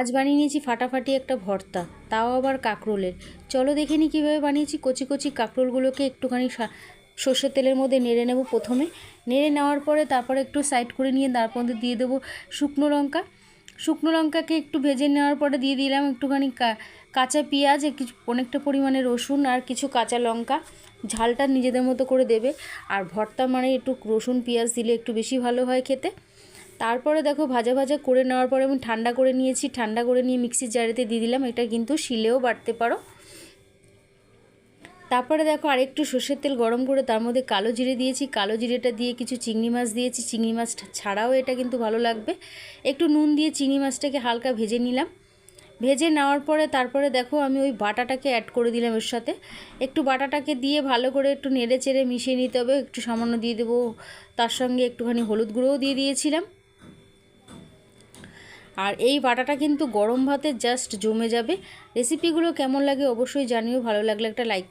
আজ বানিয়ে নিয়েছি ফাটাফাটি একটা ভর্তা, তাও আবার কাঁকরোলের। চলো দেখে নিই কীভাবে বানিয়েছি। কচি কচি কাঁকরোলগুলোকে একটুখানি সর্ষের তেলের মধ্যে নেড়ে নেব। প্রথমে নেড়ে নেওয়ার পরে তারপরে একটু সাইড করে নিয়ে তার মধ্যে দিয়ে দেবো শুকনো লঙ্কা। শুকনো লঙ্কাকে একটু ভেজে নেওয়ার পরে দিয়ে দিলাম একটুখানি কাঁচা পেঁয়াজ, কিছু অনেকটা পরিমাণে রসুন আর কিছু কাঁচা লঙ্কা। ঝালটা নিজেদের মতো করে দেবে। আর ভর্তা মানে একটু রসুন পেঁয়াজ দিলে একটু বেশি ভালো হয় খেতে। তারপরে দেখো ভাজা ভাজা করে নেওয়ার পরে আমি ঠান্ডা করে নিয়েছি। ঠান্ডা করে নিয়ে মিক্সির জারেতে দিয়ে দিলাম। এটা কিন্তু শিলেও বাটতে পারো। তারপরে দেখো আরেকটু সর্ষের তেল গরম করে তার মধ্যে কালো জিরে দিয়েছি। কালো জিরেটা দিয়ে কিছু চিংড়ি মাছ দিয়েছি। চিংড়ি মাছ ছাড়াও এটা কিন্তু ভালো লাগবে। একটু নুন দিয়ে চিংড়ি মাছটাকে হালকা ভেজে নিলাম। ভেজে নেওয়ার পরে তারপরে দেখো আমি ওই বাটাটাকে অ্যাড করে দিলাম এর সাথে। একটু বাটাটাকে দিয়ে ভালো করে একটু নেড়ে চেড়ে মিশিয়ে নিতে হবে। একটু সামান্য দিয়ে দেবো, তার সঙ্গে একটুখানি হলুদ গুঁড়োও দিয়ে দিয়েছিলাম। আর এই বাটাটা কিন্তু গরম ভাতে জাস্ট জমে যাবে। রেসিপিগুলো কেমন লাগে অবশ্যই জানিও। ভালো লাগলে একটা লাইক